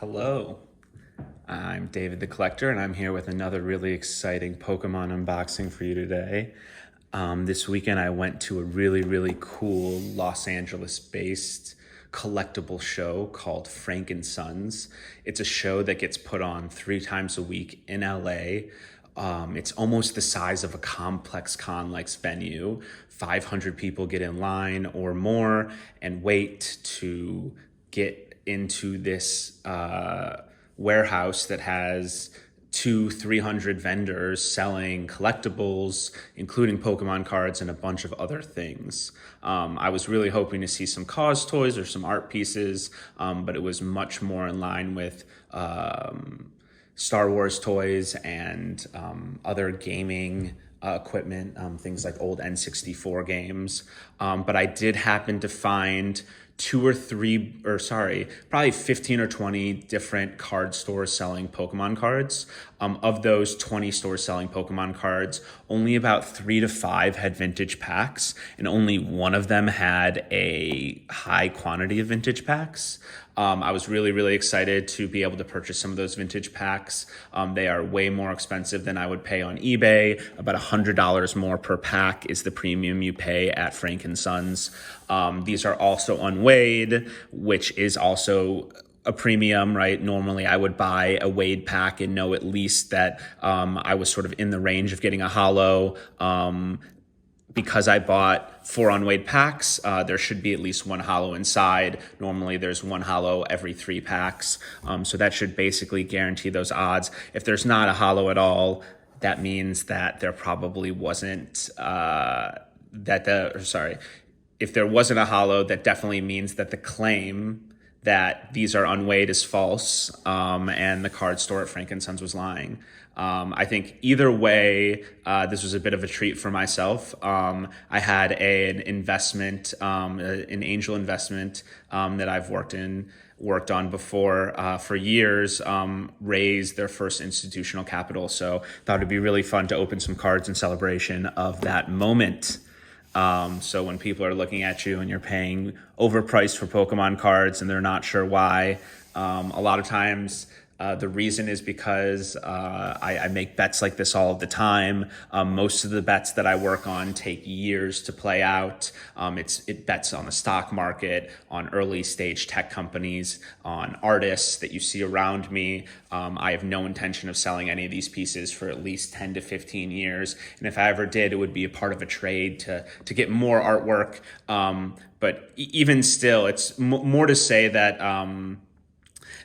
Hello, I'm David the Collector, and I'm here with another really exciting Pokemon unboxing for you today. This weekend I went to a really cool Los Angeles-based collectible show called Frank and Sons. It's a show that gets put on 3 times a week in LA. It's almost the size of a complex con-like venue. 500 people get in line or more and wait to get into this warehouse that has 300 vendors selling collectibles, including Pokemon cards and a bunch of other things. I was really hoping to see some Cause toys or some art pieces, but it was much more in line with Star Wars toys and other gaming equipment, things like old N64 games. But I did happen to find probably 15 or 20 different card stores selling Pokemon cards. Of those 20 stores selling Pokemon cards, only about 3 to 5 had vintage packs, and only one of them had a high quantity of vintage packs. I was really excited to be able to purchase some of those vintage packs. They are way more expensive than I would pay on eBay. About $100 more per pack is the premium you pay at Frank and Sons. These are also unweighed, which is also a premium, right? Normally I would buy a weighed pack and know at least that I was sort of in the range of getting a holo. Because I bought 4 unweighed packs, there should be at least 1 holo inside. Normally there's 1 holo every 3 packs. So that should basically guarantee those odds. If there's not a holo at all, that means that there probably wasn't, if there wasn't a holo, that definitely means that the claim that these are unweighed is false, and the card store at Frank & Sons was lying. I think either way, this was a bit of a treat for myself. I had an investment, an angel investment that I've worked on before for years, raise their first institutional capital. So thought it'd be really fun to open some cards in celebration of that moment. So when people are looking at you and you're paying overpriced for Pokemon cards and they're not sure why, a lot of times the reason is because I make bets like this all of the time. Most of the bets that I work on take years to play out. It bets on the stock market, on early stage tech companies, on artists that you see around me. I have no intention of selling any of these pieces for at least 10 to 15 years. And if I ever did, it would be a part of a trade to get more artwork. But even still, it's more to say that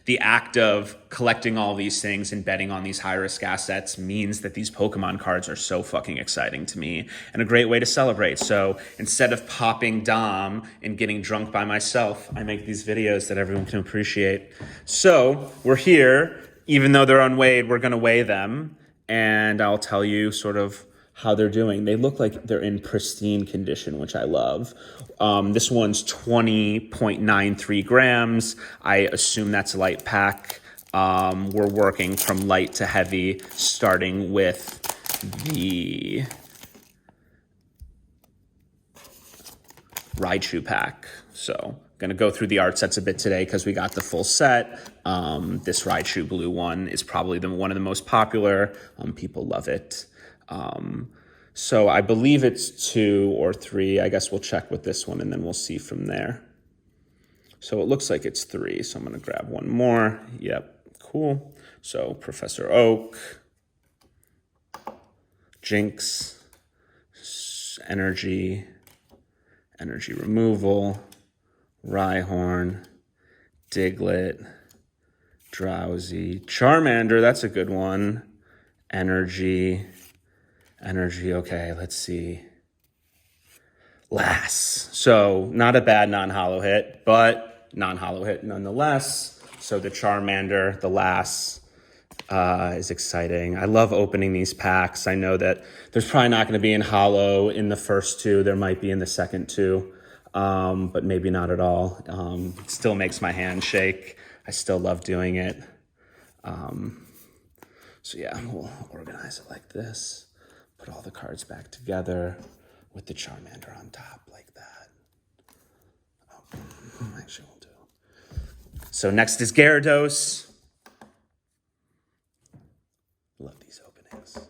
the act of collecting all these things and betting on these high-risk assets means that these Pokemon cards are so fucking exciting to me and a great way to celebrate. So instead of popping Dom and getting drunk by myself, I make these videos that everyone can appreciate. So we're here. Even though they're unweighed, we're going to weigh them, and I'll tell you sort of how they're doing. They look like they're in pristine condition, which I love. This one's 20.93 grams. I assume that's a light pack. We're working from light to heavy, starting with the Raichu pack. So going to go through the art sets a bit today because we got the full set. This Raichu blue one is probably one of the most popular. People love it. So I believe it's 2 or 3. I guess we'll check with this one and then we'll see from there. So it looks like it's 3. So I'm going to grab one more. Yep. Cool. So Professor Oak, Jinx, Energy Removal, Rhyhorn, Diglett, Drowsy, Charmander, that's a good one. Energy, okay, let's see. Lass. So not a bad non-holo hit, but non-holo hit nonetheless. So the Charmander, the Lass, is exciting. I love opening these packs. I know that there's probably not going to be in holo in the first 2. There might be in the second 2, but maybe not at all. It still makes my hand shake. I still love doing it. So yeah, we'll organize it like this. Put all the cards back together with the Charmander on top like that. Oh, actually, we'll do So next is Gyarados. Love these openings.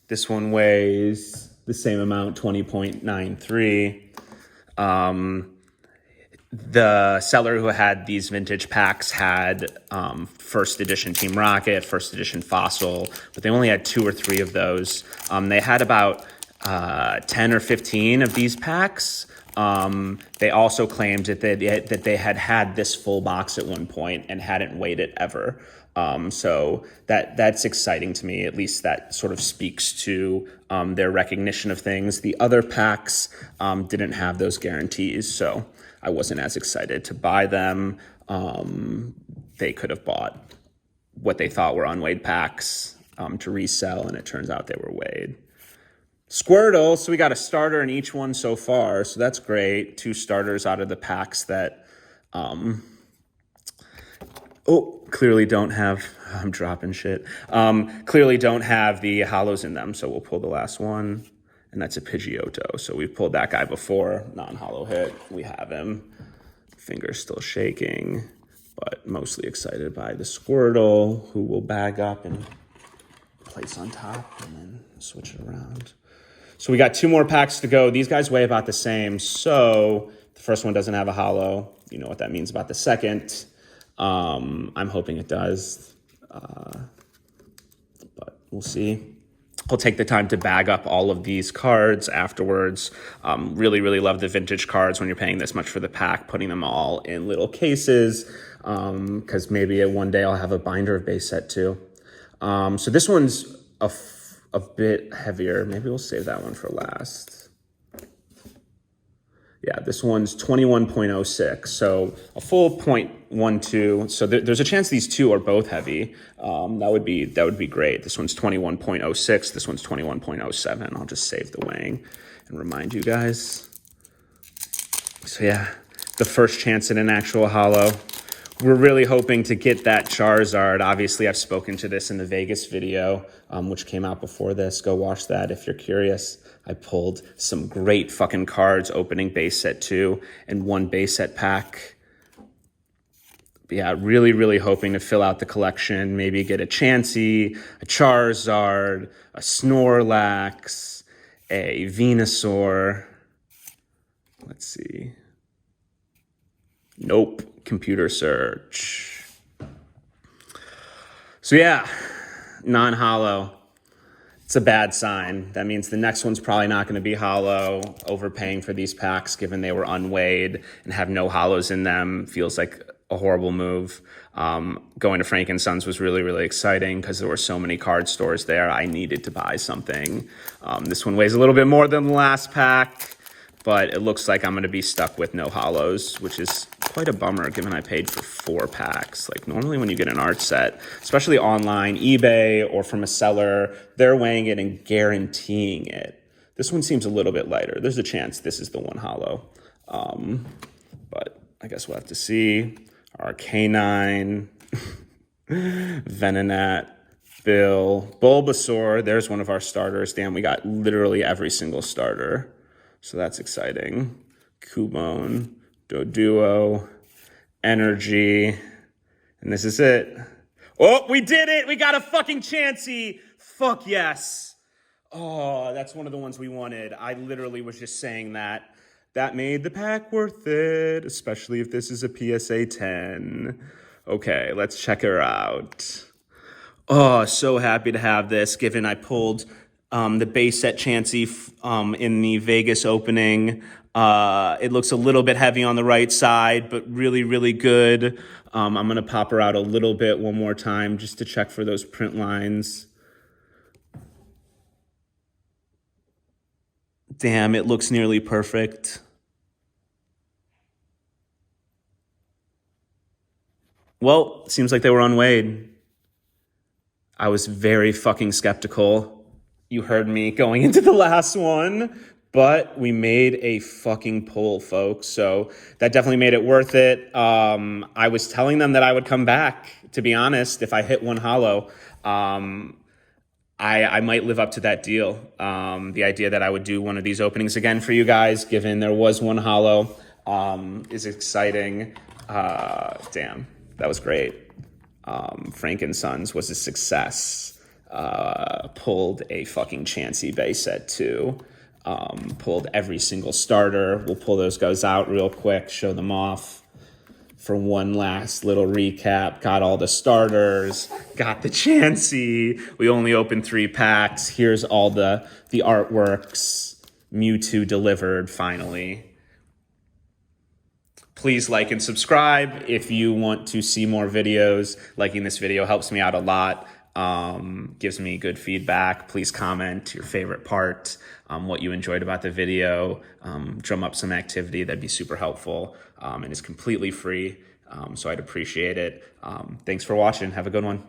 This one weighs the same amount, 20.93. The seller who had these vintage packs had first edition Team Rocket, first edition Fossil, but they only had 2 or 3 of those. They had about 10 or 15 of these packs. They also claimed that they had this full box at one point and hadn't weighed it ever. So that's exciting to me. At least that sort of speaks to their recognition of things. The other packs didn't have those guarantees, so I wasn't as excited to buy them. They could have bought what they thought were unweighed packs to resell, and it turns out they were weighed. Squirtle, so we got a starter in each one so far, so that's great. 2 starters out of the packs that clearly don't have, I'm dropping shit, clearly don't have the hollows in them, so we'll pull the last one, and that's a Pidgeotto. So we've pulled that guy before, non-hollow hit, we have him. Finger's still shaking, but mostly excited by the Squirtle, who will bag up and place on top and then switch it around. So we got 2 more packs to go. These guys weigh about the same, so the first one doesn't have a hollow. You know what that means about the second. I'm hoping it does, but we'll see. I'll take the time to bag up all of these cards afterwards. Really, really love the vintage cards when you're paying this much for the pack, putting them all in little cases, because maybe one day I'll have a binder of base set too. So this one's a bit heavier. Maybe we'll save that one for last. Yeah, this one's 21.06, so a full 0.12. So there's a chance these 2 are both heavy. That would be great. This one's 21.06. This one's 21.07. I'll just save the weighing and remind you guys. So yeah, the first chance at an actual hollow. We're really hoping to get that Charizard. Obviously, I've spoken to this in the Vegas video, which came out before this. Go watch that if you're curious. I pulled some great fucking cards opening base set 2 and 1 base set pack. Yeah, really, really hoping to fill out the collection. Maybe get a Chansey, a Charizard, a Snorlax, a Venusaur. Let's see. Nope. Computer search. So yeah, non-hollow. It's a bad sign. That means the next one's probably not going to be hollow. Overpaying for these packs, given they were unweighed and have no hollows in them, feels like a horrible move. Going to Frank & Sons was really, really exciting because there were so many card stores there. I needed to buy something. This one weighs a little bit more than the last pack, but it looks like I'm going to be stuck with no hollows, which is quite a bummer given I paid for 4 packs. Like normally when you get an art set, especially online, eBay, or from a seller, they're weighing it and guaranteeing it. This one seems a little bit lighter. There's a chance this is the one hollow. But I guess we'll have to see. Arcanine, Venonat, Bill, Bulbasaur. There's one of our starters. Damn, we got literally every single starter. So that's exciting. Cubone, Doduo, Energy, and this is it. Oh, we did it! We got a fucking Chansey! Fuck yes! Oh, that's one of the ones we wanted. I literally was just saying that. That made the pack worth it, especially if this is a PSA 10. Okay, let's check her out. Oh, so happy to have this, given I pulled the base set Chansey in the Vegas opening. It looks a little bit heavy on the right side, but really, really good. I'm going to pop her out a little bit one more time just to check for those print lines. Damn, it looks nearly perfect. Well, seems like they were unweighed. I was very fucking skeptical. You heard me going into the last one, but we made a fucking pull, folks. So that definitely made it worth it. I was telling them that I would come back, to be honest, if I hit one hollow. I might live up to that deal. The idea that I would do one of these openings again for you guys, given there was one hollow, is exciting. Damn. That was great. Frank and Sons was a success. Pulled a fucking Chansey base set too. Pulled every single starter. We'll pull those guys out real quick, show them off. For one last little recap, got all the starters, got the Chansey. We only opened 3 packs. Here's all the artworks. Mewtwo delivered finally. Please like and subscribe if you want to see more videos. Liking this video helps me out a lot. Gives me good feedback. Please comment your favorite part, what you enjoyed about the video. Drum up some activity. That'd be super helpful. And it's completely free. So I'd appreciate it. Thanks for watching. Have a good one.